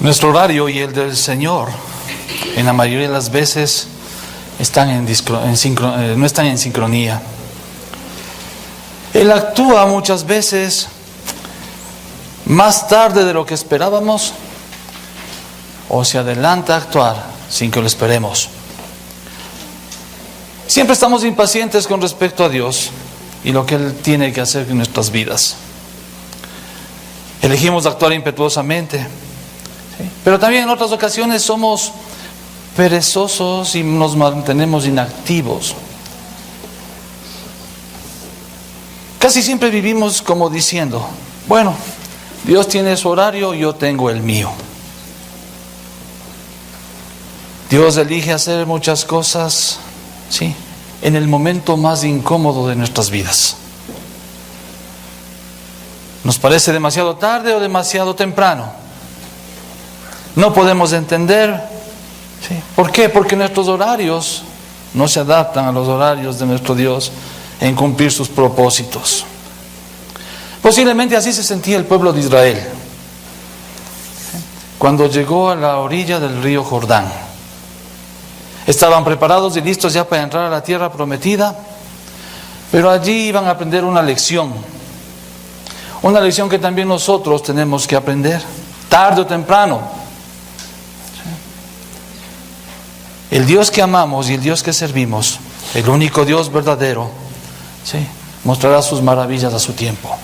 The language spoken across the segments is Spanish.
Nuestro horario y el del Señor, en la mayoría de las veces, no están en sincronía. Él actúa muchas veces más tarde de lo que esperábamos, o se adelanta a actuar sin que lo esperemos. Siempre estamos impacientes con respecto a Dios y lo que Él tiene que hacer en nuestras vidas. Elegimos actuar impetuosamente, ¿sí? Pero también en otras ocasiones somos perezosos y nos mantenemos inactivos. Casi siempre vivimos como diciendo, bueno, Dios tiene su horario, yo tengo el mío. Dios elige hacer muchas cosas, sí, en el momento más incómodo de nuestras vidas. Nos parece demasiado tarde o demasiado temprano. No podemos entender, ¿sí? ¿Por qué? Porque nuestros horarios no se adaptan a los horarios de nuestro Dios en cumplir sus propósitos. Posiblemente así se sentía el pueblo de Israel cuando llegó a la orilla del río Jordán. Estaban preparados y listos ya para entrar a la tierra prometida, pero allí iban a aprender una lección que también nosotros tenemos que aprender, tarde o temprano. El Dios que amamos y el Dios que servimos, el único Dios verdadero, ¿sí?, mostrará sus maravillas a su tiempo.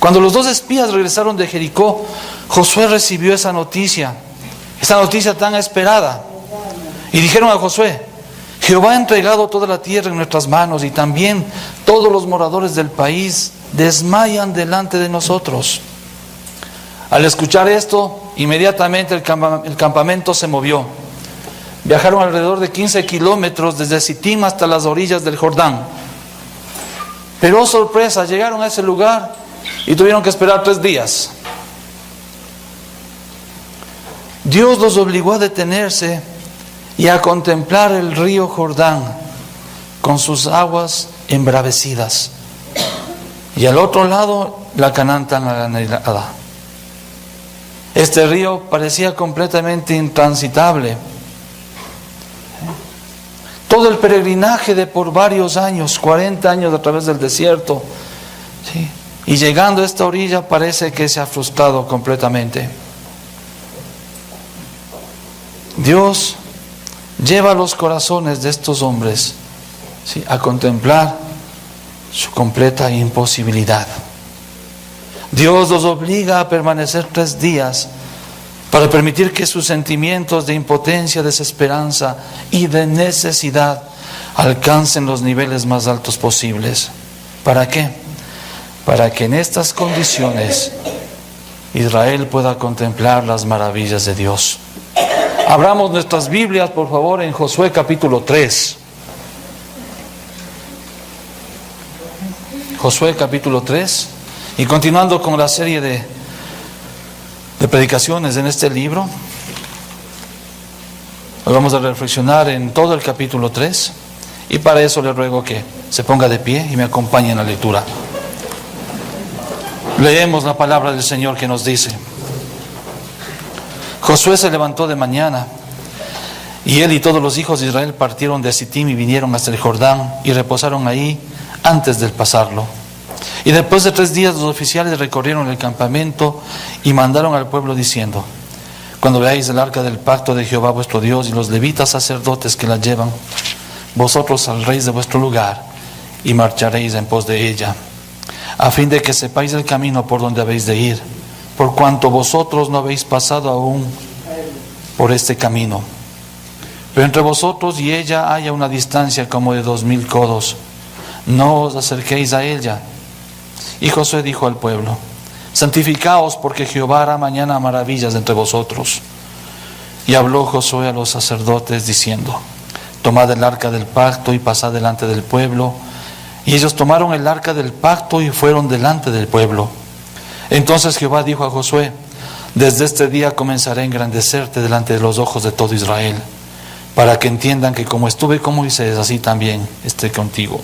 Cuando los dos espías regresaron de Jericó, Josué recibió esa noticia tan esperada. Y dijeron a Josué, Jehová ha entregado toda la tierra en nuestras manos y también todos los moradores del país desmayan delante de nosotros. Al escuchar esto, inmediatamente el campamento se movió. Viajaron alrededor de 15 kilómetros desde Sittim hasta las orillas del Jordán. Pero oh sorpresa, llegaron a ese lugar y tuvieron que esperar 3 días. Dios los obligó a detenerse y a contemplar el río Jordán con sus aguas embravecidas. Y al otro lado, la Canaán tan anhelada. Este río parecía completamente intransitable. Todo el peregrinaje de por varios años, 40 años a través del desierto, ¿sí?, y llegando a esta orilla parece que se ha frustrado completamente. Dios lleva los corazones de estos hombres, ¿sí?, a contemplar su completa imposibilidad. Dios los obliga a permanecer 3 días para permitir que sus sentimientos de impotencia, desesperanza y de necesidad alcancen los niveles más altos posibles. ¿Para qué? Para que en estas condiciones Israel pueda contemplar las maravillas de Dios. Abramos nuestras Biblias, por favor, en Josué capítulo 3. Josué capítulo 3. Y continuando con la serie de predicaciones en este libro, hoy vamos a reflexionar en todo el capítulo 3. Y para eso le ruego que se ponga de pie y me acompañe en la lectura. Leemos la palabra del Señor que nos dice: Josué se levantó de mañana, y él y todos los hijos de Israel partieron de Sittim y vinieron hasta el Jordán y reposaron ahí antes de pasarlo. Y después de 3 días los oficiales recorrieron el campamento y mandaron al pueblo diciendo: cuando veáis el arca del pacto de Jehová vuestro Dios y los levitas sacerdotes que la llevan, vosotros saldréis de vuestro lugar y marcharéis en pos de ella, a fin de que sepáis el camino por donde habéis de ir, por cuanto vosotros no habéis pasado aún por este camino. Pero entre vosotros y ella haya una distancia como de 2000 codos. No os acerquéis a ella. Y Josué dijo al pueblo: santificaos, porque Jehová hará mañana maravillas entre vosotros. Y habló Josué a los sacerdotes diciendo: tomad el arca del pacto y pasad delante del pueblo. Y ellos tomaron el arca del pacto y fueron delante del pueblo. Entonces Jehová dijo a Josué: desde este día comenzaré a engrandecerte delante de los ojos de todo Israel, para que entiendan que como estuve con Moisés, así también esté contigo.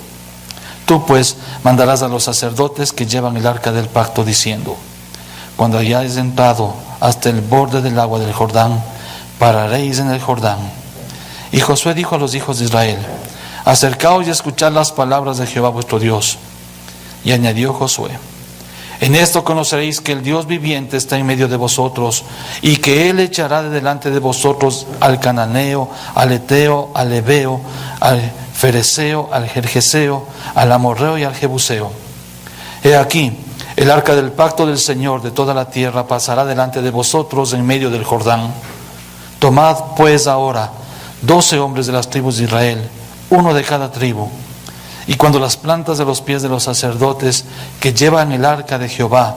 Tú pues mandarás a los sacerdotes que llevan el arca del pacto diciendo: cuando hayáis entrado hasta el borde del agua del Jordán. Pararéis en el Jordán. Y Josué dijo a los hijos de Israel: acercaos y escuchad las palabras de Jehová vuestro Dios. Y añadió Josué: en esto conoceréis que el Dios viviente está en medio de vosotros, y que Él echará de delante de vosotros al cananeo, al eteo, al ebeo, al fereceo, al gergeseo, al amorreo y al jebuseo. He aquí, el arca del pacto del Señor de toda la tierra pasará delante de vosotros en medio del Jordán. Tomad pues ahora 12 hombres de las tribus de Israel, uno de cada tribu. Y cuando las plantas de los pies de los sacerdotes que llevan el arca de Jehová,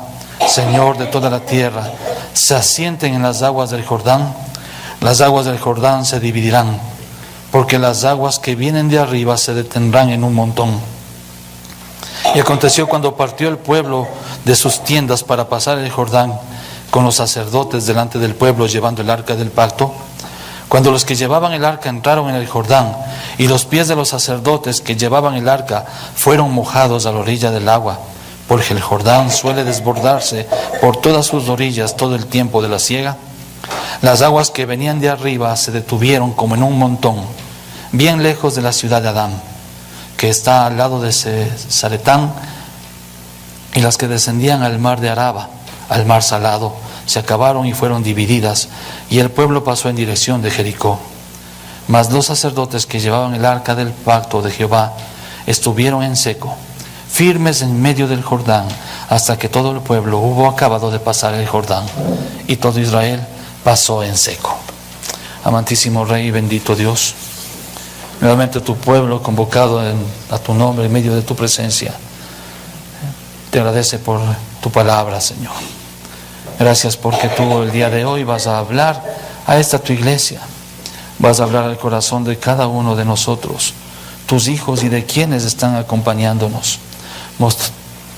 Señor de toda la tierra, se asienten en las aguas del Jordán, las aguas del Jordán se dividirán, porque las aguas que vienen de arriba se detendrán en un montón. Y aconteció cuando partió el pueblo de sus tiendas para pasar el Jordán, con los sacerdotes delante del pueblo llevando el arca del pacto, cuando los que llevaban el arca entraron en el Jordán, y los pies de los sacerdotes que llevaban el arca fueron mojados a la orilla del agua, porque el Jordán suele desbordarse por todas sus orillas todo el tiempo de la siega, las aguas que venían de arriba se detuvieron como en un montón, bien lejos de la ciudad de Adán, que está al lado de Zaretán, y las que descendían al mar de Araba, al mar salado, se acabaron y fueron divididas, y el pueblo pasó en dirección de Jericó. Mas los sacerdotes que llevaban el arca del pacto de Jehová estuvieron en seco, firmes en medio del Jordán, hasta que todo el pueblo hubo acabado de pasar el Jordán, y todo Israel pasó en seco. Amantísimo Rey y bendito Dios, nuevamente tu pueblo convocado a tu nombre en medio de tu presencia, te agradece por tu palabra, Señor. Gracias porque tú el día de hoy vas a hablar a esta tu iglesia. Vas a hablar al corazón de cada uno de nosotros, tus hijos y de quienes están acompañándonos,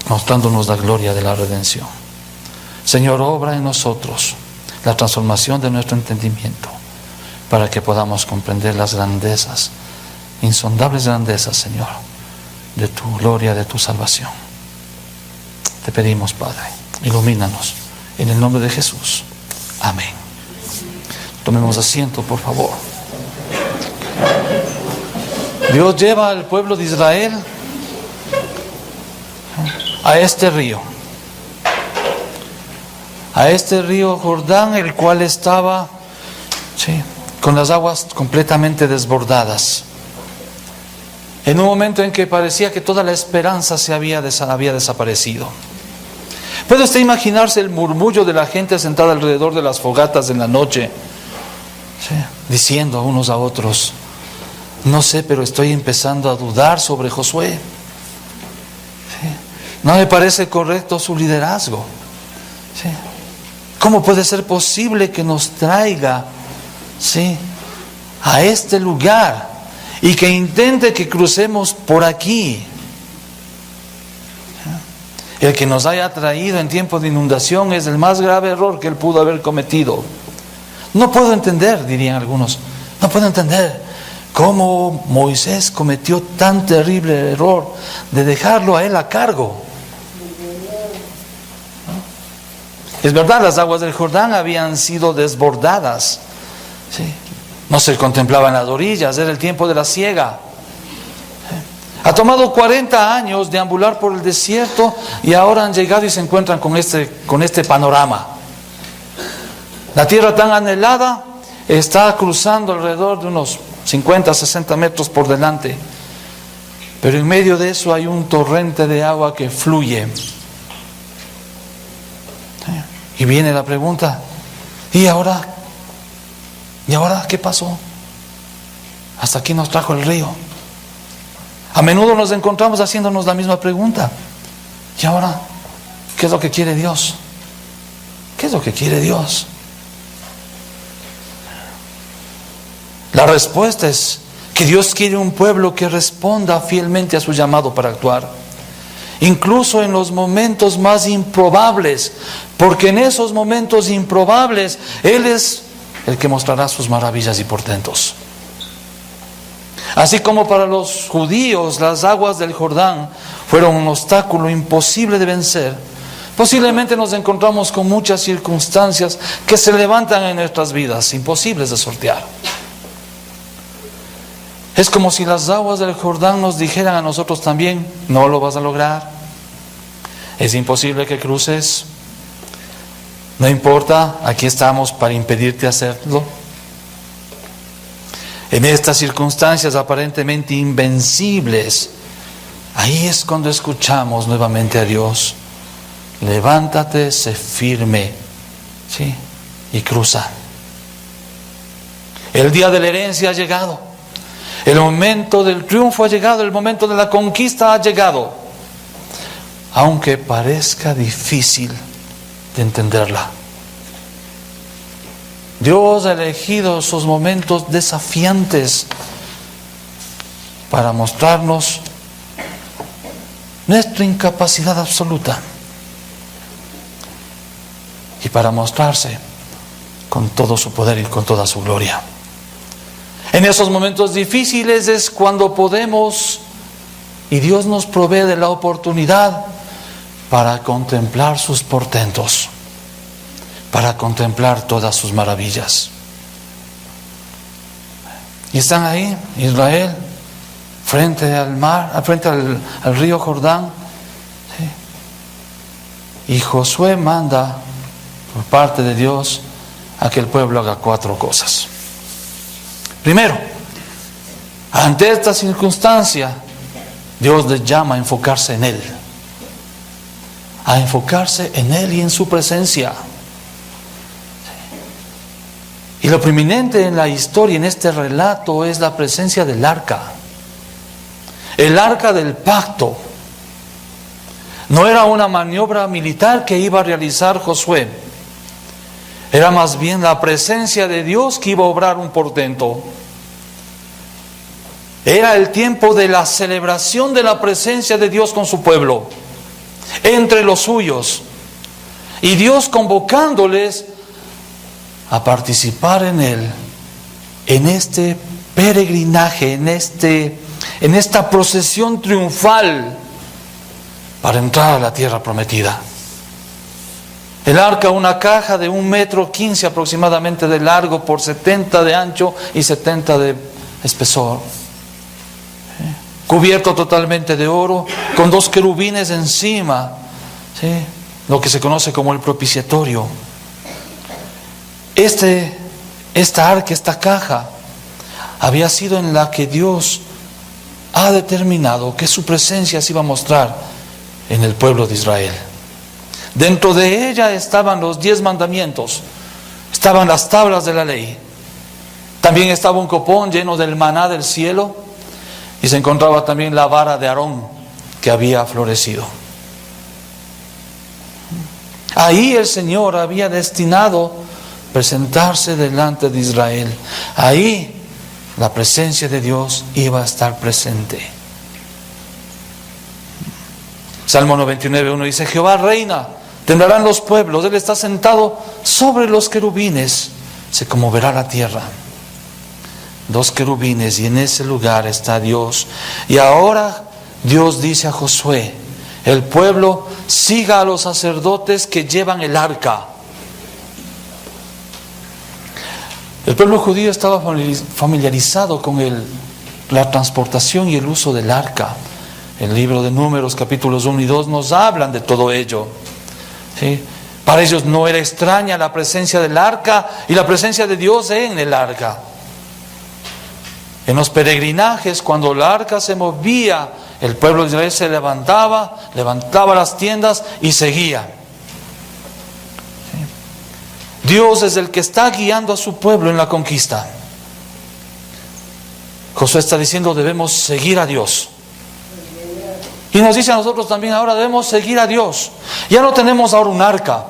mostrándonos la gloria de la redención. Señor, obra en nosotros la transformación de nuestro entendimiento para que podamos comprender las grandezas, insondables grandezas, Señor, de tu gloria, de tu salvación. Te pedimos, Padre, ilumínanos. En el nombre de Jesús. Amén. Tomemos asiento, por favor. Dios lleva al pueblo de Israel a este río. A este río Jordán, el cual estaba con las aguas completamente desbordadas. En un momento en que parecía que toda la esperanza se había desaparecido. ¿Puede usted imaginarse el murmullo de la gente sentada alrededor de las fogatas en la noche? Diciendo unos a otros: no sé, pero estoy empezando a dudar sobre Josué. No me parece correcto su liderazgo. ¿Cómo puede ser posible que nos traiga a este lugar y que intente que crucemos por aquí? El que nos haya traído en tiempo de inundación es el más grave error que él pudo haber cometido. No puedo entender, dirían algunos, no puedo entender cómo Moisés cometió tan terrible error de dejarlo a él a cargo. Es verdad, las aguas del Jordán habían sido desbordadas. No se contemplaban las orillas, era el tiempo de la siega. Ha tomado 40 años deambular por el desierto y ahora han llegado y se encuentran con este panorama. La tierra tan anhelada está cruzando alrededor de unos 50, 60 metros por delante. Pero en medio de eso hay un torrente de agua que fluye. Y viene la pregunta: ¿y ahora? ¿Y ahora qué pasó? Hasta aquí nos trajo el río. A menudo nos encontramos haciéndonos la misma pregunta: ¿y ahora qué es lo que quiere Dios? ¿Qué es lo que quiere Dios? La respuesta es que Dios quiere un pueblo que responda fielmente a su llamado para actuar, incluso en los momentos más improbables, porque en esos momentos improbables Él es el que mostrará sus maravillas y portentos. Así como para los judíos las aguas del Jordán fueron un obstáculo imposible de vencer, Posiblemente nos encontramos con muchas circunstancias que se levantan en nuestras vidas, imposibles de sortear. Es como si las aguas del Jordán nos dijeran a nosotros también: no lo vas a lograr, es imposible que cruces, no importa, aquí estamos para impedirte hacerlo. En estas circunstancias aparentemente invencibles, ahí es cuando escuchamos nuevamente a Dios: levántate, sé firme, ¿sí? Y cruza. El día de la herencia ha llegado, el momento del triunfo ha llegado, el momento de la conquista ha llegado, aunque parezca difícil de entenderla. Dios ha elegido esos momentos desafiantes para mostrarnos nuestra incapacidad absoluta y para mostrarse con todo su poder y con toda su gloria. En esos momentos difíciles es cuando podemos, y Dios nos provee de la oportunidad para contemplar sus portentos, para contemplar todas sus maravillas. Y están ahí, Israel, frente al mar, frente al río Jordán, ¿sí? Y Josué manda por parte de Dios a que el pueblo haga 4 cosas. Primero, ante esta circunstancia, Dios les llama a enfocarse en Él, a enfocarse en Él y en su presencia. Y lo preeminente en la historia, en este relato, es la presencia del arca. El arca del pacto. No era una maniobra militar que iba a realizar Josué. Era más bien la presencia de Dios que iba a obrar un portento. Era el tiempo de la celebración de la presencia de Dios con su pueblo, entre los suyos. Y Dios convocándoles a participar en Él, en este peregrinaje, en esta procesión triunfal para entrar a la tierra prometida. El arca, una caja de 1,15 m aproximadamente de largo por 70 de ancho y 70 de espesor, cubierto totalmente de oro, con 2 querubines encima, ¿sí? Lo que se conoce como el propiciatorio. Esta arca, esta caja, había sido en la que Dios ha determinado que su presencia se iba a mostrar en el pueblo de Israel. Dentro de ella estaban los 10 mandamientos, estaban las tablas de la ley, también estaba un copón lleno del maná del cielo, y se encontraba también la vara de Aarón que había florecido. Ahí el Señor había destinado presentarse delante de Israel. Ahí la presencia de Dios iba a estar presente. Salmo 99:1 dice: Jehová reina, temblarán los pueblos, Él está sentado sobre los querubines, se conmoverá la tierra. 2 querubines, y en ese lugar está Dios. Y ahora Dios dice a Josué: el pueblo siga a los sacerdotes que llevan el arca. El pueblo judío estaba familiarizado con la transportación y el uso del arca. El libro de Números, capítulos 1 y 2, nos hablan de todo ello, ¿sí? Para ellos no era extraña la presencia del arca y la presencia de Dios en el arca. En los peregrinajes, cuando el arca se movía, el pueblo de Israel se levantaba las tiendas y seguía. Dios es el que está guiando a su pueblo en la conquista. Josué está diciendo: debemos seguir a Dios. Y nos dice a nosotros también: ahora debemos seguir a Dios. Ya no tenemos ahora un arca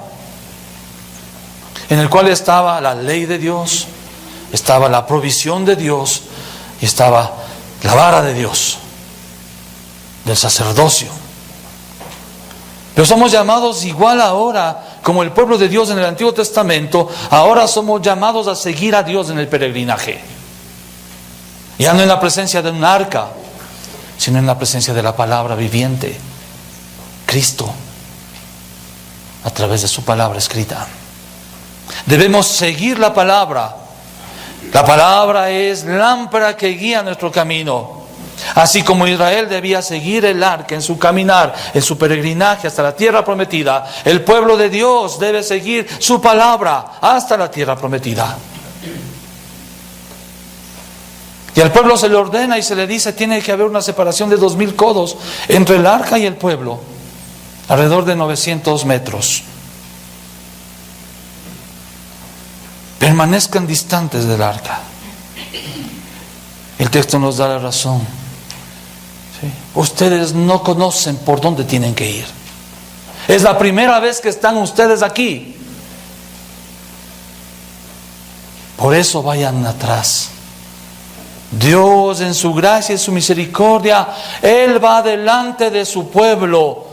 en el cual estaba la ley de Dios, estaba la provisión de Dios y estaba la vara de Dios, del sacerdocio. Pero somos llamados igual ahora, como el pueblo de Dios en el Antiguo Testamento, ahora somos llamados a seguir a Dios en el peregrinaje. Ya no en la presencia de un arca, sino en la presencia de la palabra viviente, Cristo. a través de su palabra escrita. Debemos seguir la palabra. La palabra es lámpara que guía nuestro camino. Así como Israel debía seguir el arca en su caminar, en su peregrinaje hasta la tierra prometida, el pueblo de Dios debe seguir su palabra hasta la tierra prometida. Y al pueblo se le ordena y se le dice: tiene que haber una separación de 2000 codos entre el arca y el pueblo, alrededor de 900 metros. Permanezcan distantes del arca. El texto nos da la razón. ¿Sí? Ustedes no conocen por dónde tienen que ir. Es la primera vez que están ustedes aquí. Por eso vayan atrás. Dios, en su gracia y su misericordia, Él va delante de su pueblo.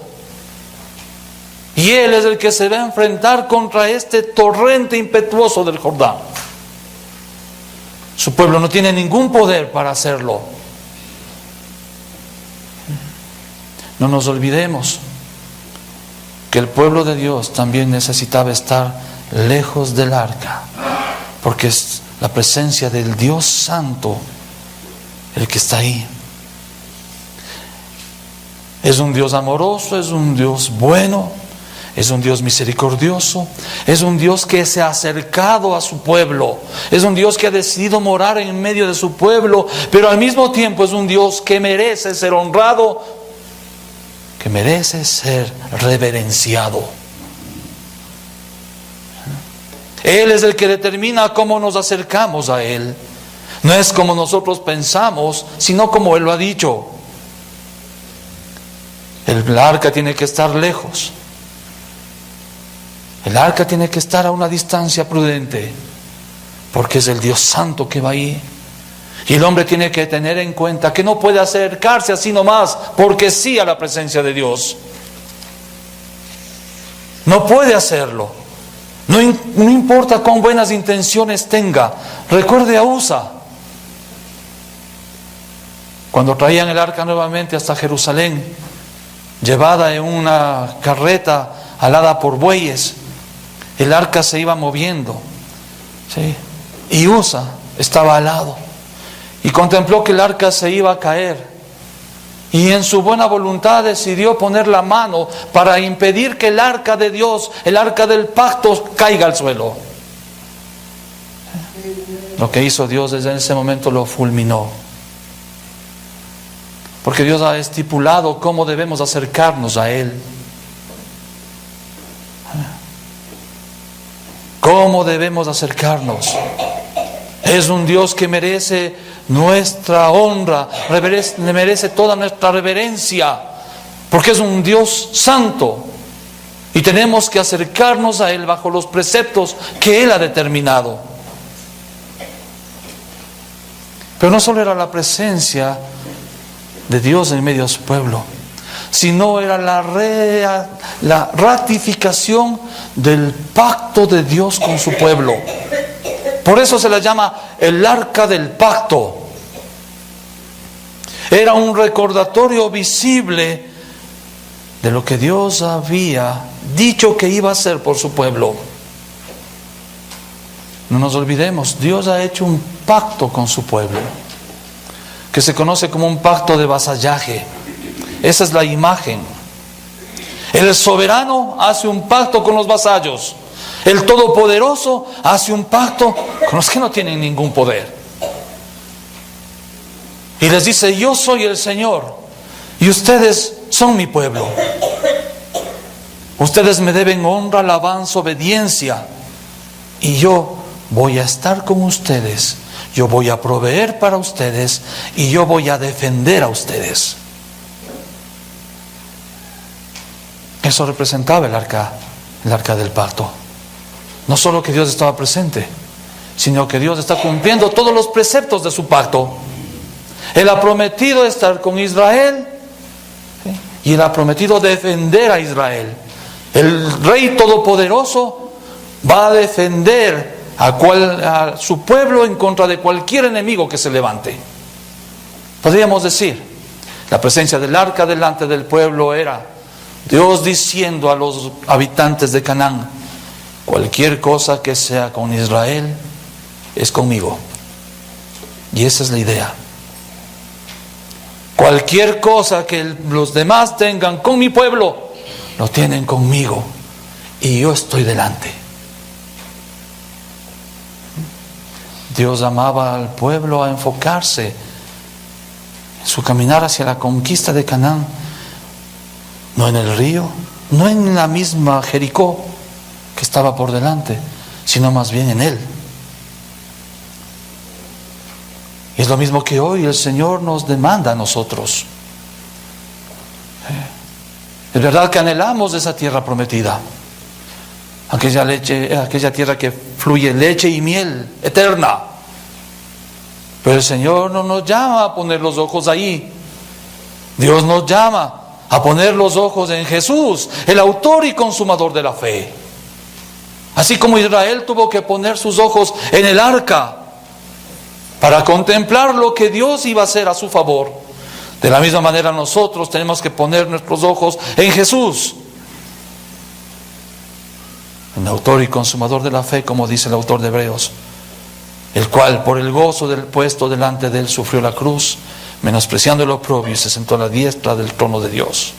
Y Él es el que se va a enfrentar contra este torrente impetuoso del Jordán. Su pueblo no tiene ningún poder para hacerlo. No nos olvidemos que el pueblo de Dios también necesitaba estar lejos del arca, porque es la presencia del Dios Santo el que está ahí. Es un Dios amoroso, es un Dios bueno, es un Dios misericordioso, es un Dios que se ha acercado a su pueblo, es un Dios que ha decidido morar en medio de su pueblo, pero al mismo tiempo es un Dios que merece ser honrado, que merece ser reverenciado. Él es el que determina cómo nos acercamos a Él. No es como nosotros pensamos, sino como Él lo ha dicho. El arca tiene que estar lejos. El arca tiene que estar a una distancia prudente, porque es el Dios Santo que va ahí. Y el hombre tiene que tener en cuenta que no puede acercarse así nomás, porque sí, a la presencia de Dios. No puede hacerlo. No importa cuán buenas intenciones tenga. Recuerde a Usa. Cuando traían el arca nuevamente hasta Jerusalén, llevada en una carreta alada por bueyes, el arca se iba moviendo, ¿sí? Y Usa estaba al lado y contempló que el arca se iba a caer, y en su buena voluntad decidió poner la mano para impedir que el arca de Dios, el arca del pacto, caiga al suelo. Lo que hizo Dios desde ese momento lo fulminó, porque Dios ha estipulado cómo debemos acercarnos a Él. ¿Cómo debemos acercarnos? Es un Dios que merece nuestra honra, merece toda nuestra reverencia, porque es un Dios santo. Y tenemos que acercarnos a Él bajo los preceptos que Él ha determinado. Pero no solo era la presencia de Dios en medio de su pueblo, sino era la ratificación del pacto de Dios con su pueblo. Por eso se le llama el arca del pacto. Era un recordatorio visible de lo que Dios había dicho que iba a hacer por su pueblo. No nos olvidemos, Dios ha hecho un pacto con su pueblo, que se conoce como un pacto de vasallaje. Esa es la imagen. El soberano hace un pacto con los vasallos. El todopoderoso hace un pacto con los que no tienen ningún poder. Y les dice: yo soy el Señor y ustedes son mi pueblo. Ustedes me deben honra, alabanza, obediencia. Y yo voy a estar con ustedes. Yo voy a proveer para ustedes y yo voy a defender a ustedes. Eso representaba el arca del pacto. No solo que Dios estaba presente, sino que Dios está cumpliendo todos los preceptos de su pacto. Él ha prometido estar con Israel, ¿sí? Y Él ha prometido defender a Israel. El Rey Todopoderoso va a defender a su pueblo en contra de cualquier enemigo que se levante. Podríamos decir, la presencia del arca delante del pueblo era Dios diciendo a los habitantes de Canaán: cualquier cosa que sea con Israel es conmigo. Y esa es la idea. Cualquier cosa que los demás tengan con mi pueblo, lo tienen conmigo. Y yo estoy delante. Dios llamaba al pueblo a enfocarse en su caminar hacia la conquista de Canaán. No en el río, no en la misma Jericó que estaba por delante, sino más bien en Él. Y es lo mismo que hoy el Señor nos demanda a nosotros. Es verdad que anhelamos esa tierra prometida, aquella tierra que fluye leche y miel eterna. Pero el Señor no nos llama a poner los ojos ahí. Dios nos llama a poner los ojos en Jesús, el autor y consumador de la fe. Así como Israel tuvo que poner sus ojos en el arca para contemplar lo que Dios iba a hacer a su favor, de la misma manera nosotros tenemos que poner nuestros ojos en Jesús, el autor y consumador de la fe, como dice el autor de Hebreos, el cual por el gozo del puesto delante de él sufrió la cruz, menospreciando el oprobio, y se sentó a la diestra del trono de Dios.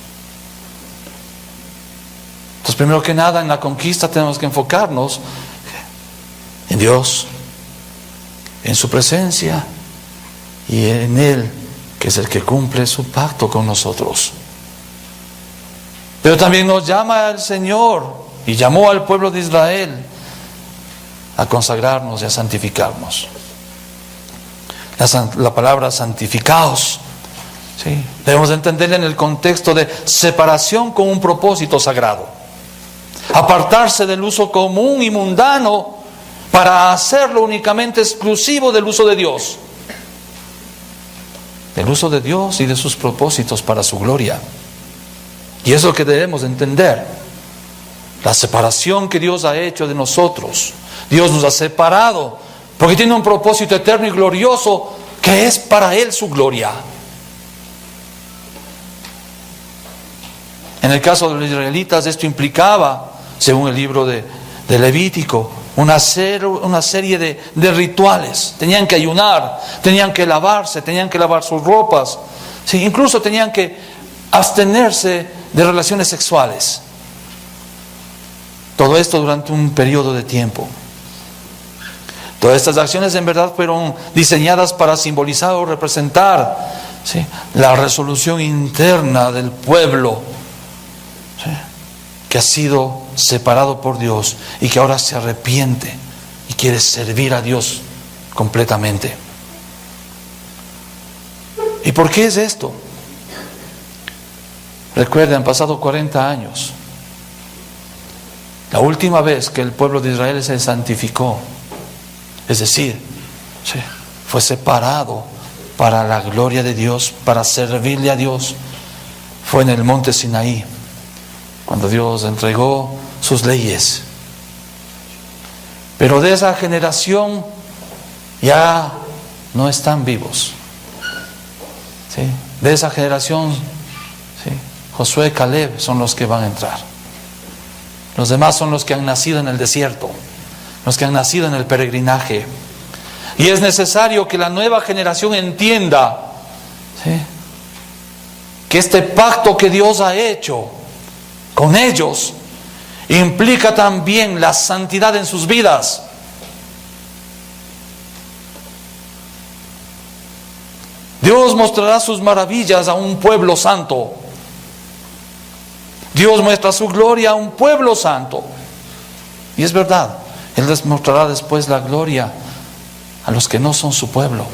Entonces, primero que nada, en la conquista tenemos que enfocarnos en Dios, en su presencia y en Él, que es el que cumple su pacto con nosotros. Pero también nos llama el Señor, y llamó al pueblo de Israel a consagrarnos y a santificarnos. La palabra santificaos, ¿sí?, debemos entenderla en el contexto de separación con un propósito sagrado. Apartarse del uso común y mundano para hacerlo únicamente exclusivo del uso de Dios. Del uso de Dios y de sus propósitos para su gloria. Y eso es lo que debemos entender. La separación que Dios ha hecho de nosotros. Dios nos ha separado porque tiene un propósito eterno y glorioso que es para Él su gloria. En el caso de los israelitas, esto implicaba, según el libro de Levítico, una serie de rituales. Tenían que ayunar, tenían que lavarse, tenían que lavar sus ropas, sí, incluso tenían que abstenerse de relaciones sexuales. Todo esto durante un periodo de tiempo. Todas estas acciones en verdad fueron diseñadas para simbolizar o representar, ¿sí?, la resolución interna del pueblo, ¿sí?, que ha sido separado por Dios y que ahora se arrepiente y quiere servir a Dios completamente. ¿Y por qué es esto? Recuerden, han pasado 40 años. La última vez que el pueblo de Israel se santificó, es decir, sí, fue separado para la gloria de Dios, para servirle a Dios, fue en el monte Sinaí, cuando Dios entregó sus leyes. Pero de esa generación ya no están vivos, ¿sí? De esa generación, ¿sí?, Josué y Caleb son los que van a entrar. Los demás son los que han nacido en el desierto, los que han nacido en el peregrinaje. Y es necesario que la nueva generación entienda, ¿sí?, que este pacto que Dios ha hecho con ellos implica también la santidad en sus vidas. Dios mostrará sus maravillas a un pueblo santo. Dios muestra su gloria a un pueblo santo. Y es verdad, Él les mostrará después la gloria a los que no son su pueblo.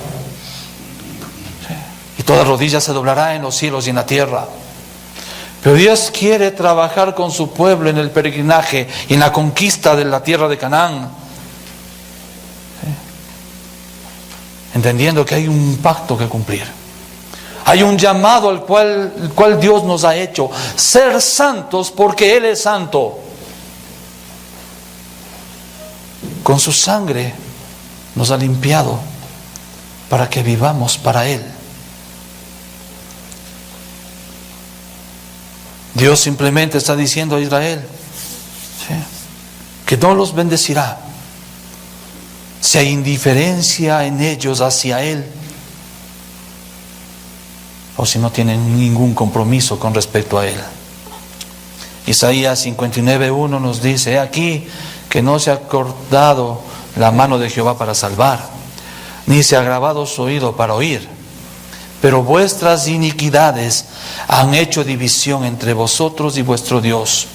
¿Sí? Y toda rodilla se doblará en los cielos y en la tierra. Pero Dios quiere trabajar con su pueblo en el peregrinaje y en la conquista de la tierra de Canaán. ¿Sí? Entendiendo que hay un pacto que cumplir. Hay un llamado al cual Dios nos ha hecho. Ser santos porque Él es santo. Con su sangre nos ha limpiado para que vivamos para Él. Dios simplemente está diciendo a Israel, ¿sí?, que no los bendecirá si hay indiferencia en ellos hacia Él, o si no tienen ningún compromiso con respecto a Él. Isaías 59:1 nos dice: he aquí que no se ha acordado la mano de Jehová para salvar, ni se ha agravado su oído para oír, pero vuestras iniquidades han hecho división entre vosotros y vuestro Dios,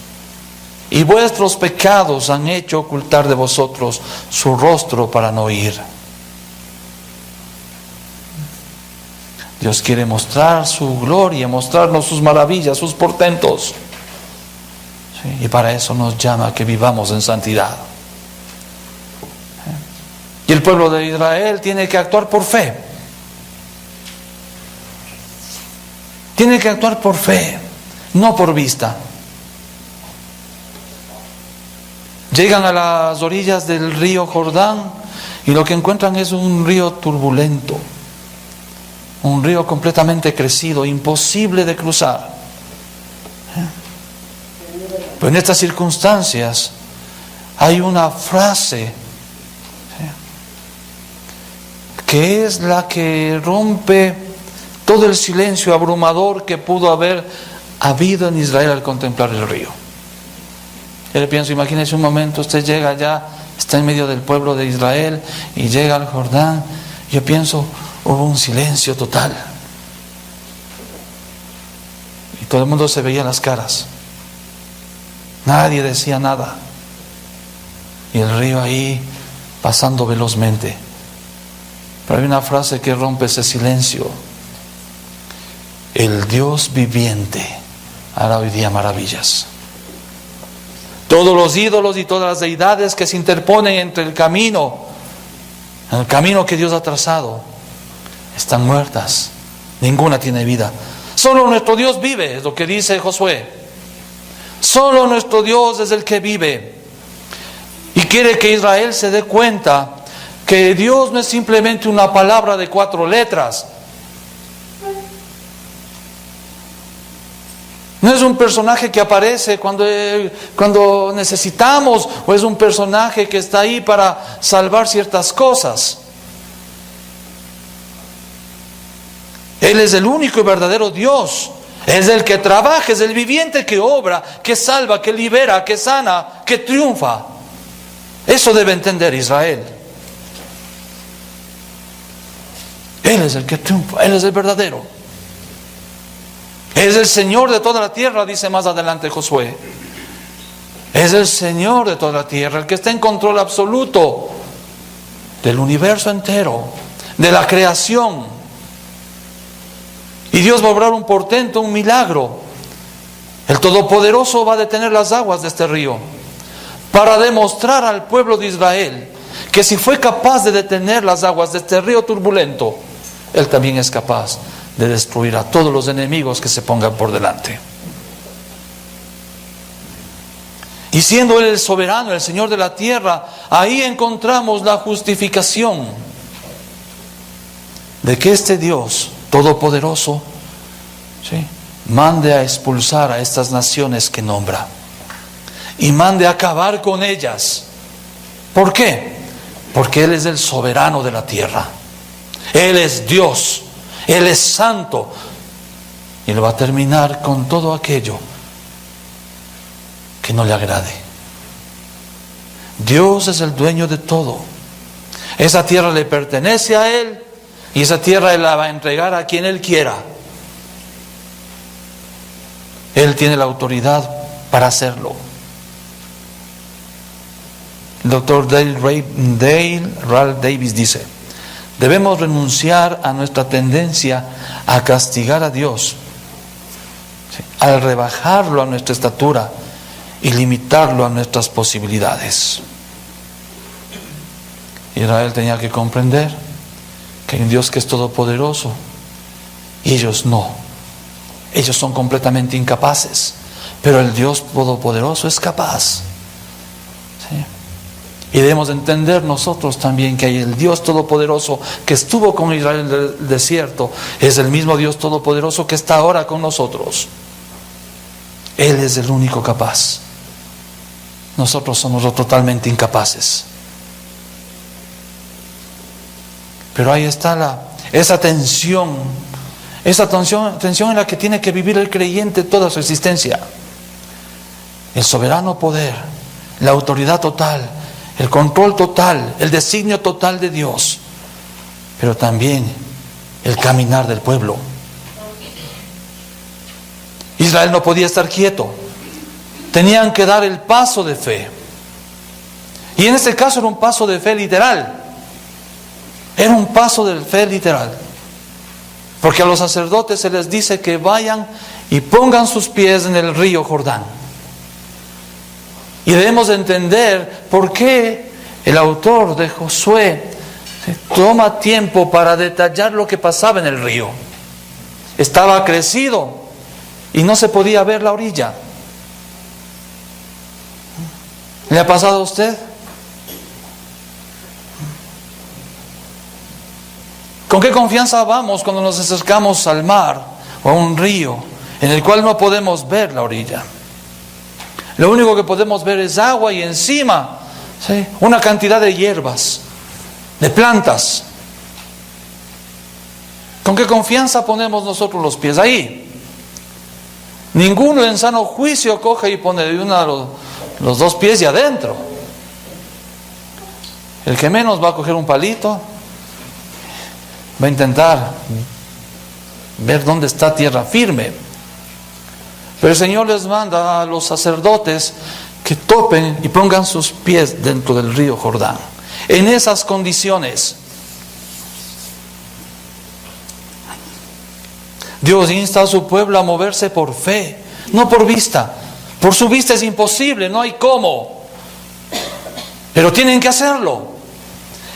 y vuestros pecados han hecho ocultar de vosotros su rostro para no oír. Dios quiere mostrar su gloria, mostrarnos sus maravillas, sus portentos. ¿Sí? Y para eso nos llama a que vivamos en santidad. Y el pueblo de Israel tiene que actuar por fe. Tiene que actuar por fe, no por vista. Llegan a las orillas del río Jordán y lo que encuentran es un río turbulento, un río completamente crecido, imposible de cruzar. Pero en estas circunstancias hay una frase que es la que rompe todo el silencio abrumador que pudo haber habido en Israel al contemplar el río. Yo le pienso, imagínese un momento, usted llega allá, está en medio del pueblo de Israel y llega al Jordán. Yo pienso, hubo un silencio total. Y todo el mundo se veía las caras. Nadie decía nada. Y el río ahí pasando velozmente. Pero hay una frase que rompe ese silencio: el Dios viviente hará hoy día maravillas. Todos los ídolos y todas las deidades que se interponen entre el camino que Dios ha trazado, están muertas. Ninguna tiene vida. Solo nuestro Dios vive, es lo que dice Josué. Solo nuestro Dios es el que vive. Y quiere que Israel se dé cuenta que Dios no es simplemente una palabra de 4 letras. No es un personaje que aparece cuando necesitamos, o es un personaje que está ahí para salvar ciertas cosas. Él es el único y verdadero Dios. Es el que trabaja, es el viviente que obra, que salva, que libera, que sana, que triunfa. Eso debe entender Israel. Él es el que triunfa, Él es el verdadero. Es el Señor de toda la tierra, dice más adelante Josué. Es el Señor de toda la tierra, el que está en control absoluto del universo entero, de la creación. Y Dios va a obrar un portento, un milagro. El Todopoderoso va a detener las aguas de este río para demostrar al pueblo de Israel que si fue capaz de detener las aguas de este río turbulento, Él también es capaz de destruir a todos los enemigos que se pongan por delante. Y siendo Él el soberano, el Señor de la tierra, ahí encontramos la justificación de que este Dios todopoderoso, ¿sí?, mande a expulsar a estas naciones que nombra y mande a acabar con ellas. ¿Por qué? Porque Él es el soberano de la tierra. Él es Dios. Él es santo. Y Él va a terminar con todo aquello que no le agrade. Dios es el dueño de todo. Esa tierra le pertenece a Él. Y esa tierra Él la va a entregar a quien Él quiera. Él tiene la autoridad para hacerlo. El doctor Ralph Davis dice: debemos renunciar a nuestra tendencia a castigar a Dios, ¿sí?, al rebajarlo a nuestra estatura y limitarlo a nuestras posibilidades. Israel tenía que comprender que hay un Dios que es todopoderoso y ellos no. Ellos son completamente incapaces, pero el Dios todopoderoso es capaz. ¿Sí? Y debemos entender nosotros también que hay el Dios todopoderoso que estuvo con Israel en el desierto, es el mismo Dios todopoderoso que está ahora con nosotros. Él es el único capaz. Nosotros somos los totalmente incapaces. Pero ahí está esa tensión en la que tiene que vivir el creyente toda su existencia. El soberano poder, la autoridad total, el control total, el designio total de Dios, pero también el caminar del pueblo. Israel no podía estar quieto, tenían que dar el paso de fe. Y en este caso era un paso de fe literal. Era un paso de fe literal. Porque a los sacerdotes se les dice que vayan y pongan sus pies en el río Jordán. Y debemos entender por qué el autor de Josué toma tiempo para detallar lo que pasaba en el río. Estaba crecido y no se podía ver la orilla. ¿Le ha pasado a usted? ¿Con qué confianza vamos cuando nos acercamos al mar o a un río en el cual no podemos ver la orilla? Lo único que podemos ver es agua y encima, ¿sí?, una cantidad de hierbas, de plantas. ¿Con qué confianza ponemos nosotros los pies ahí? Ninguno en sano juicio coge y pone los dos pies y adentro. El que menos va a coger un palito, va a intentar ver dónde está tierra firme. Pero el Señor les manda a los sacerdotes que topen y pongan sus pies dentro del río Jordán. En esas condiciones, Dios insta a su pueblo a moverse por fe, no por vista. Por su vista es imposible, no hay cómo. Pero tienen que hacerlo.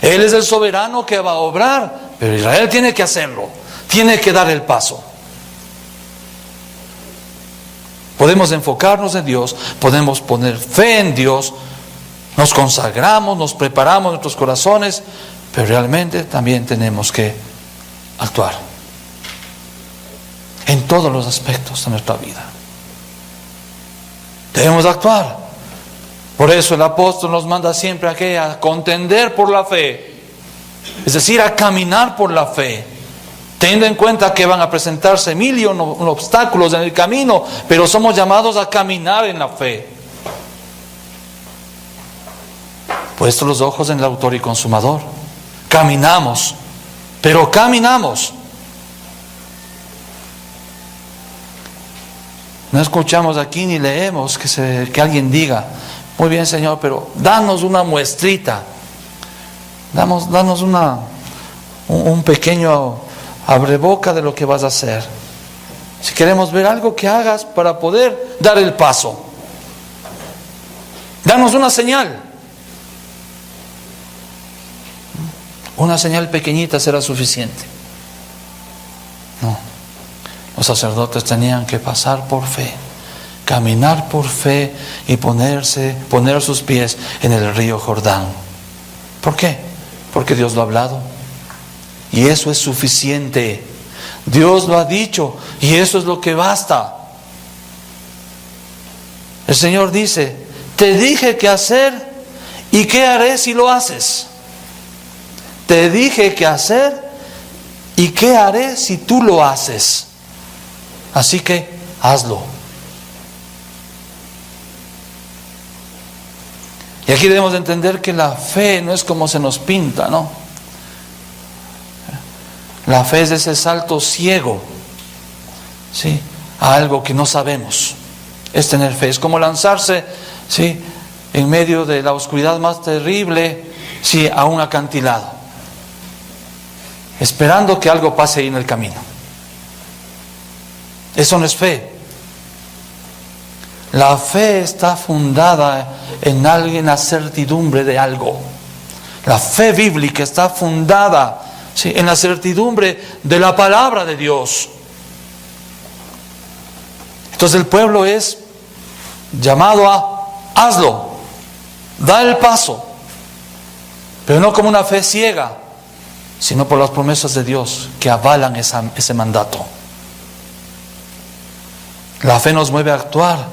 Él es el soberano que va a obrar, pero Israel tiene que hacerlo, tiene que dar el paso. Podemos enfocarnos en Dios, podemos poner fe en Dios, nos consagramos, nos preparamos nuestros corazones, pero realmente también tenemos que actuar en todos los aspectos de nuestra vida. Debemos actuar. Por eso el apóstol nos manda siempre a contender por la fe, es decir, a caminar por la fe, teniendo en cuenta que van a presentarse mil y un obstáculos en el camino, pero somos llamados a caminar en la fe. Puestos los ojos en el autor y consumador, caminamos, pero caminamos. No escuchamos aquí ni leemos que alguien diga: muy bien, Señor, pero danos una muestrita, danos un pequeño abreboca de lo que vas a hacer. Si queremos ver algo que hagas para poder dar el paso, danos una señal. Una señal pequeñita será suficiente. No. Los sacerdotes tenían que pasar por fe, caminar por fe y poner sus pies en el río Jordán. ¿Por qué? Porque Dios lo ha hablado. Y eso es suficiente. Dios lo ha dicho y eso es lo que basta. El Señor dice: te dije qué hacer y qué haré si lo haces. Te dije qué hacer y qué haré si tú lo haces. Así que hazlo. Y aquí debemos entender que la fe no es como se nos pinta, ¿no? La fe es ese salto ciego, ¿sí?, a algo que no sabemos. Es tener fe, es como lanzarse, ¿sí?, en medio de la oscuridad más terrible, ¿sí?, a un acantilado, esperando que algo pase ahí en el camino. Eso no es fe. La fe está fundada en la certidumbre de algo. La fe bíblica está fundada, ¿sí?, en la certidumbre de la palabra de Dios. Entonces el pueblo es llamado a hazlo, da el paso, pero no como una fe ciega, sino por las promesas de Dios que avalan ese mandato. La fe nos mueve a actuar,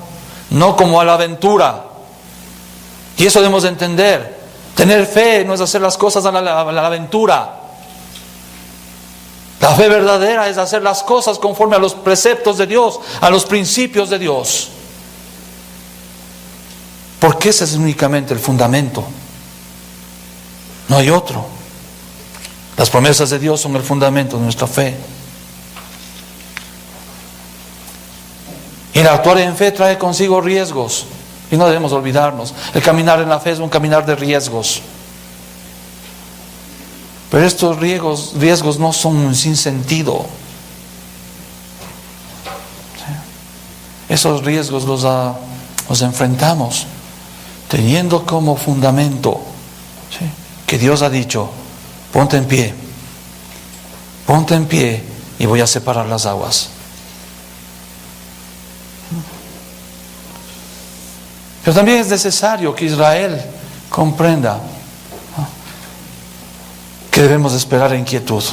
no como a la aventura. Y eso debemos de entender. Tener fe no es hacer las cosas a la aventura. La fe verdadera es hacer las cosas conforme a los preceptos de Dios, a los principios de Dios. Porque ese es únicamente el fundamento. No hay otro. Las promesas de Dios son el fundamento de nuestra fe. Y el actuar en fe trae consigo riesgos. Y no debemos olvidarnos. El caminar en la fe es un caminar de riesgos. Pero estos riesgos no son sin sentido. Esos riesgos los enfrentamos teniendo como fundamento, ¿sí?, que Dios ha dicho: ponte en pie y voy a separar las aguas. Pero también es necesario que Israel comprenda, ¿no?, que debemos esperar en quietud.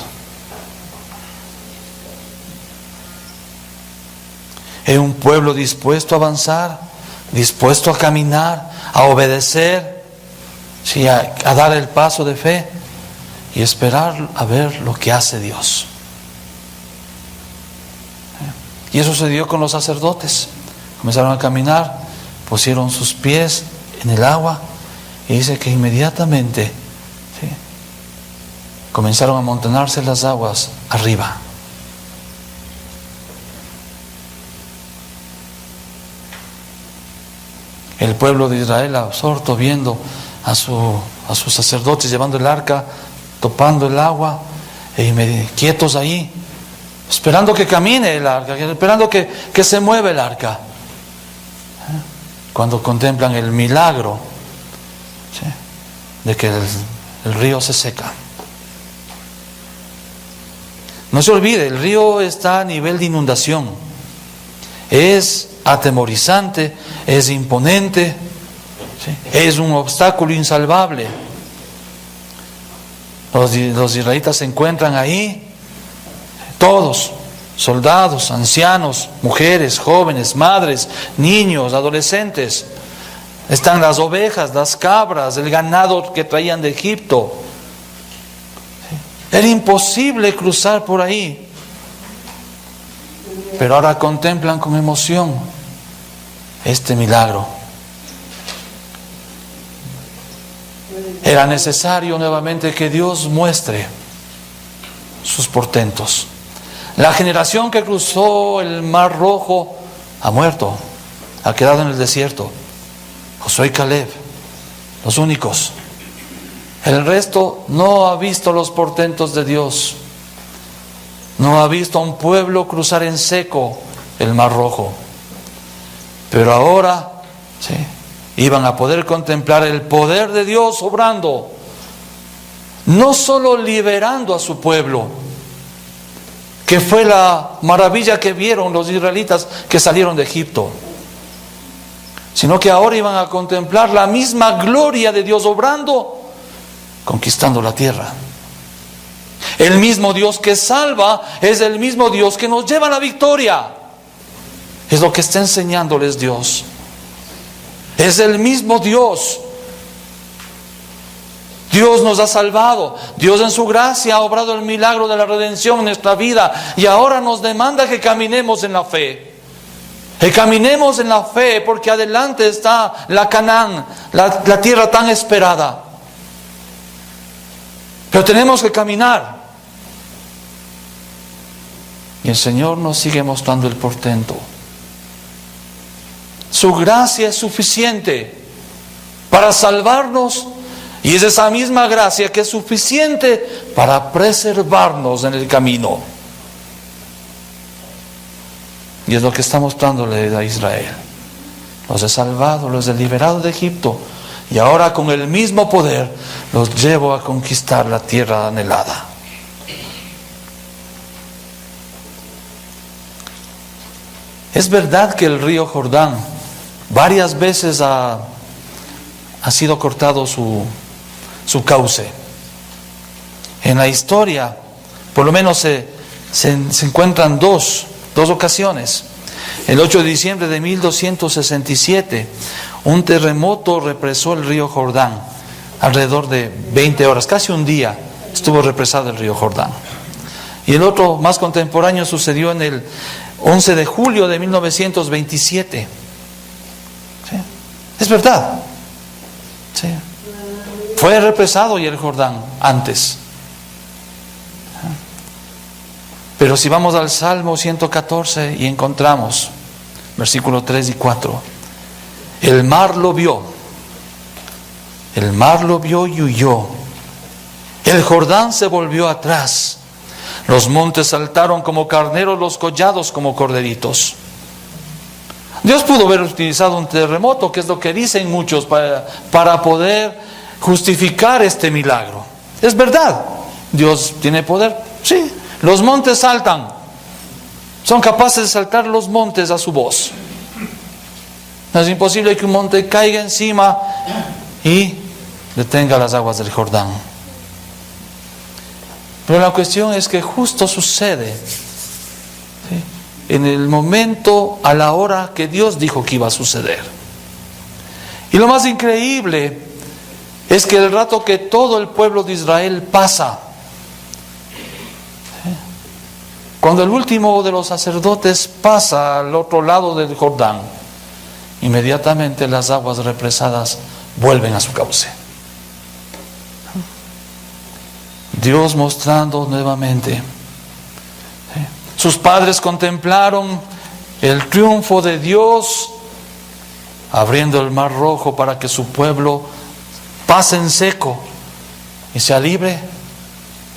Es un pueblo dispuesto a avanzar, dispuesto a caminar, a obedecer, sí, a dar el paso de fe y esperar a ver lo que hace Dios. Y eso sucedió con los sacerdotes. Comenzaron a caminar, pusieron sus pies en el agua y dice que inmediatamente, ¿sí?, comenzaron a amontonarse las aguas arriba. El pueblo de Israel absorto viendo a sus sacerdotes llevando el arca, topando el agua, quietos ahí, esperando que camine el arca, esperando que se mueva el arca. Cuando contemplan el milagro, ¿sí?, de que el río se seca. No se olvide, el río está a nivel de inundación. Es atemorizante, es imponente, ¿sí?, es un obstáculo insalvable. Los israelitas se encuentran ahí, todos, soldados, ancianos, mujeres, jóvenes, madres, niños, adolescentes. Están las ovejas, las cabras, el ganado que traían de Egipto. Era imposible cruzar por ahí. Pero ahora contemplan con emoción este milagro. Era necesario nuevamente que Dios muestre sus portentos. La generación que cruzó el Mar Rojo ha muerto, ha quedado en el desierto. Josué y Caleb, los únicos. El resto no ha visto los portentos de Dios. No ha visto a un pueblo cruzar en seco el Mar Rojo. Pero ahora, ¿sí?, iban a poder contemplar el poder de Dios obrando, no solo liberando a su pueblo, que fue la maravilla que vieron los israelitas que salieron de Egipto, sino que ahora iban a contemplar la misma gloria de Dios obrando, conquistando la tierra. El mismo Dios que salva es el mismo Dios que nos lleva a la victoria. Es lo que está enseñándoles Dios. Es el mismo Dios. Dios nos ha salvado. Dios en su gracia ha obrado el milagro de la redención en nuestra vida. Y ahora nos demanda que caminemos en la fe. Que caminemos en la fe, porque adelante está la Canaán, la tierra tan esperada. Pero tenemos que caminar. Y el Señor nos sigue mostrando el portento. Su gracia es suficiente para salvarnos, y es esa misma gracia que es suficiente para preservarnos en el camino. Y es lo que está mostrándole a Israel. Los he salvado, los he liberado de Egipto, y ahora con el mismo poder los llevo a conquistar la tierra anhelada. Es verdad que el río Jordán varias veces ha sido cortado su cauce. En la historia, por lo menos se encuentran dos ocasiones El 8 de diciembre de 1267, un terremoto represó el río Jordán. Alrededor de 20 horas, casi un día, estuvo represado el río Jordán. Y el otro más contemporáneo sucedió en el 11 de julio de 1927. ¿Sí? Es verdad. ¿Sí? Fue represado y el Jordán antes. Pero si vamos al Salmo 114 y encontramos versículos 3 y 4, el mar lo vio y huyó, el Jordán se volvió atrás, los montes saltaron como carneros, los collados como corderitos. Dios pudo haber utilizado un terremoto, que es lo que dicen muchos, para poder justificar este milagro. Es verdad, Dios tiene poder, sí. Los montes saltan, son capaces de saltar los montes a su voz. No es imposible que un monte caiga encima y detenga las aguas del Jordán. Pero la cuestión es que justo sucede, ¿sí?, en el momento, a la hora que Dios dijo que iba a suceder. Y lo más increíble es que el rato que todo el pueblo de Israel pasa, cuando el último de los sacerdotes pasa al otro lado del Jordán, inmediatamente las aguas represadas vuelven a su cauce. Dios mostrando nuevamente. Sus padres contemplaron el triunfo de Dios, abriendo el mar rojo para que su pueblo pase en seco y sea libre.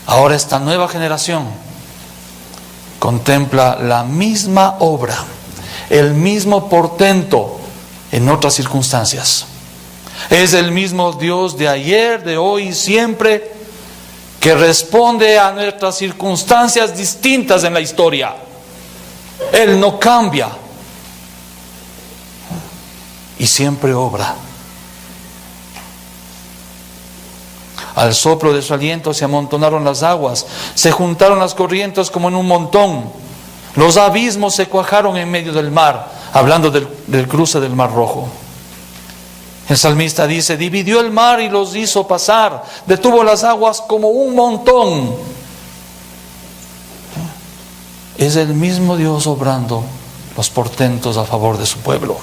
Ahora esta nueva generación contempla la misma obra, el mismo portento en otras circunstancias. Es el mismo Dios de ayer, de hoy y siempre, que responde a nuestras circunstancias distintas en la historia. Él no cambia y siempre obra. Al soplo de su aliento se amontonaron las aguas, se juntaron las corrientes como en un montón. Los abismos se cuajaron en medio del mar, hablando del cruce del Mar Rojo. El salmista dice: dividió el mar y los hizo pasar, detuvo las aguas como un montón. Es el mismo Dios obrando los portentos a favor de su pueblo.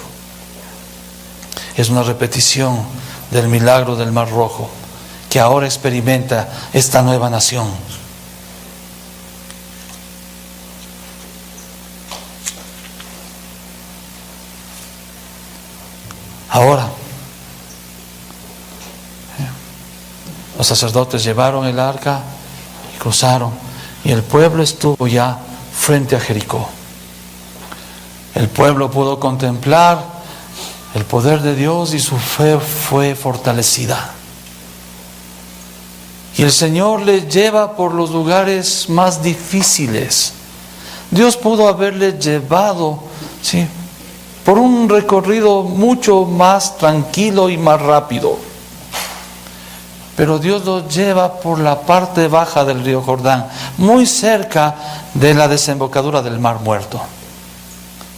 Es una repetición del milagro del Mar Rojo que ahora experimenta esta nueva nación. Ahora, los sacerdotes llevaron el arca y cruzaron, y el pueblo estuvo ya frente a Jericó. El pueblo pudo contemplar el poder de Dios y su fe fue fortalecida. Y el Señor les lleva por los lugares más difíciles. Dios pudo haberles llevado, ¿sí?, por un recorrido mucho más tranquilo y más rápido. Pero Dios los lleva por la parte baja del río Jordán, muy cerca de la desembocadura del Mar Muerto.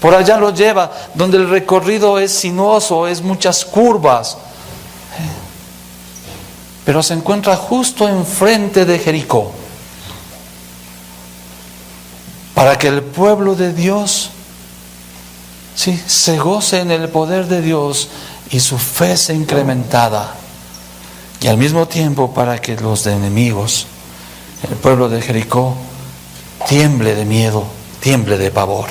Por allá los lleva, donde el recorrido es sinuoso, es muchas curvas. Pero se encuentra justo enfrente de Jericó, para que el pueblo de Dios, sí, se goce en el poder de Dios y su fe sea incrementada. Y al mismo tiempo para que los enemigos, el pueblo de Jericó, tiemble de miedo, tiemble de pavor.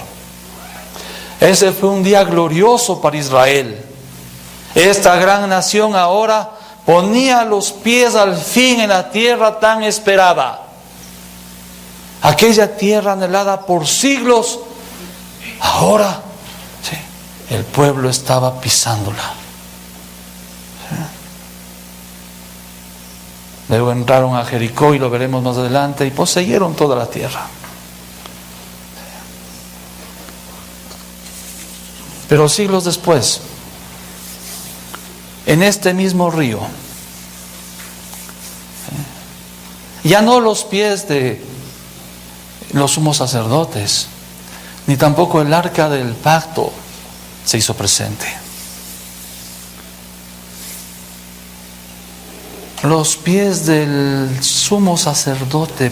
Ese fue un día glorioso para Israel. Esta gran nación ahora ponía los pies al fin en la tierra tan esperada. Aquella tierra anhelada por siglos, ahora sí, el pueblo estaba pisándola. Luego entraron a Jericó, y lo veremos más adelante, y poseyeron toda la tierra. Pero siglos después, en este mismo río, ya no los pies de los sumos sacerdotes, ni tampoco el arca del pacto se hizo presente. Los pies del sumo sacerdote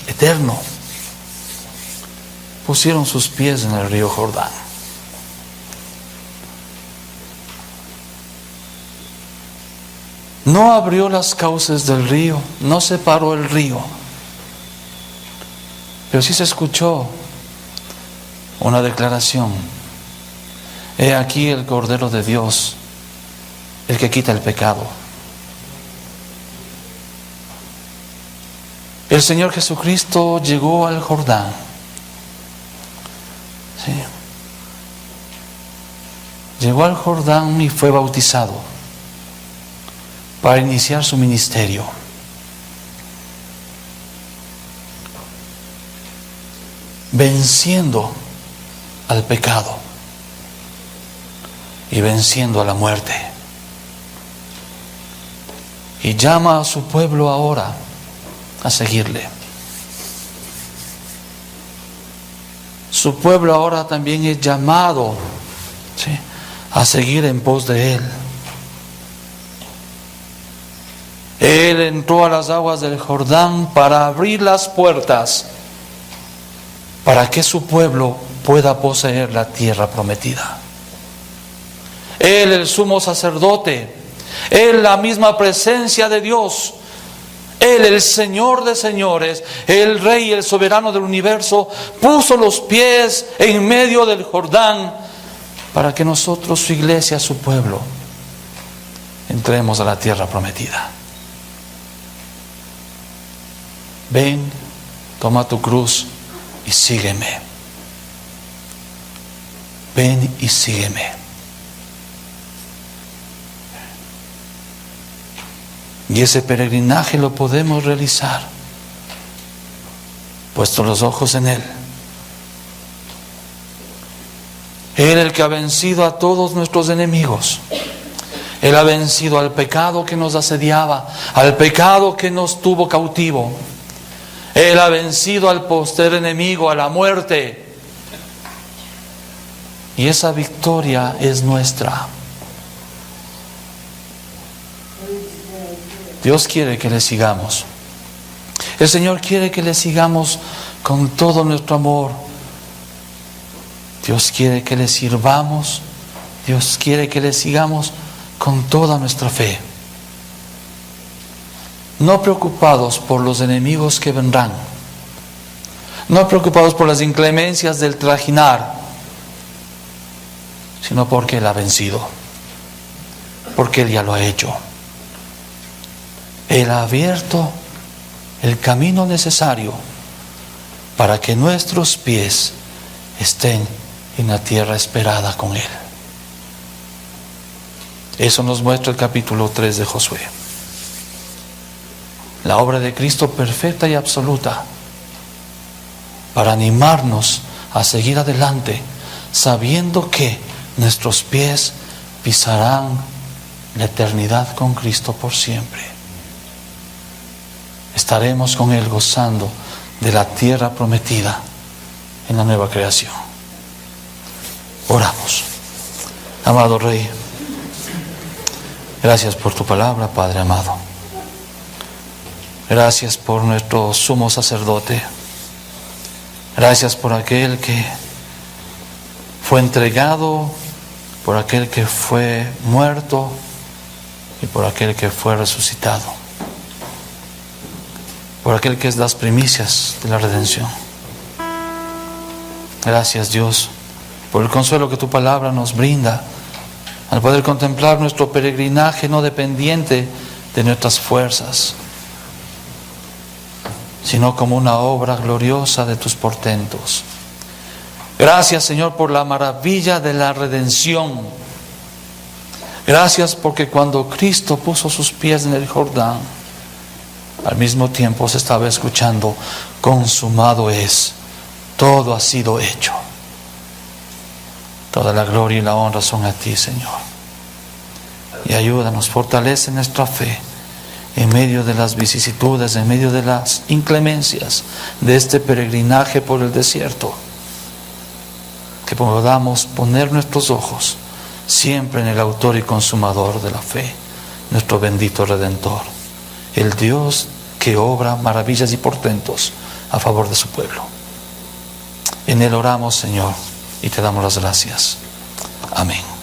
eterno pusieron sus pies en el río Jordán. No abrió las cauces del río, no separó el río, pero sí se escuchó una declaración: he aquí el Cordero de Dios, el que quita el pecado. El Señor Jesucristo llegó al Jordán. Sí. Llegó al Jordán y fue bautizado para iniciar su ministerio. Venciendo al pecado y venciendo a la muerte. Y llama a su pueblo ahora a seguirle. Su pueblo ahora también es llamado, ¿sí?, a seguir en pos de Él. Él entró a las aguas del Jordán para abrir las puertas para que su pueblo pueda poseer la tierra prometida. Él, el sumo sacerdote, Él, la misma presencia de Dios, Él, el Señor de señores, el Rey, el soberano del universo, puso los pies en medio del Jordán para que nosotros, su iglesia, su pueblo, entremos a la tierra prometida. Ven, toma tu cruz y sígueme. Ven y sígueme. Y ese peregrinaje lo podemos realizar puestos los ojos en Él. Él, el que ha vencido a todos nuestros enemigos. Él ha vencido al pecado que nos asediaba, al pecado que nos tuvo cautivo. Él ha vencido al postrer enemigo, a la muerte. Y esa victoria es nuestra. Dios quiere que le sigamos. El Señor quiere que le sigamos con todo nuestro amor. Dios quiere que le sirvamos. Dios quiere que le sigamos con toda nuestra fe. No preocupados por los enemigos que vendrán. No preocupados por las inclemencias del trajinar, sino porque Él ha vencido. Porque Él ya lo ha hecho. Él ha abierto el camino necesario para que nuestros pies estén en la tierra esperada con Él. Eso nos muestra el capítulo 3 de Josué. La obra de Cristo perfecta y absoluta para animarnos a seguir adelante, sabiendo que nuestros pies pisarán la eternidad con Cristo por siempre. Estaremos con Él gozando de la tierra prometida en la nueva creación. Oramos. Amado Rey, gracias por tu palabra, Padre amado. Gracias por nuestro sumo sacerdote. Gracias por aquel que fue entregado, por aquel que fue muerto y por aquel que fue resucitado. Por aquel que es las primicias de la redención. Gracias, Dios, por el consuelo que tu palabra nos brinda al poder contemplar nuestro peregrinaje no dependiente de nuestras fuerzas, sino como una obra gloriosa de tus portentos. Gracias, Señor, por la maravilla de la redención. Gracias porque cuando Cristo puso sus pies en el Jordán, al mismo tiempo se estaba escuchando: consumado es, todo ha sido hecho. Toda la gloria y la honra son a ti, Señor. Y ayúdanos, fortalece nuestra fe en medio de las vicisitudes, en medio de las inclemencias de este peregrinaje por el desierto. que podamos poner nuestros ojos siempre en el autor y consumador de la fe, nuestro bendito Redentor, el Dios que obra maravillas y portentos a favor de su pueblo. En Él oramos, Señor, y te damos las gracias. Amén.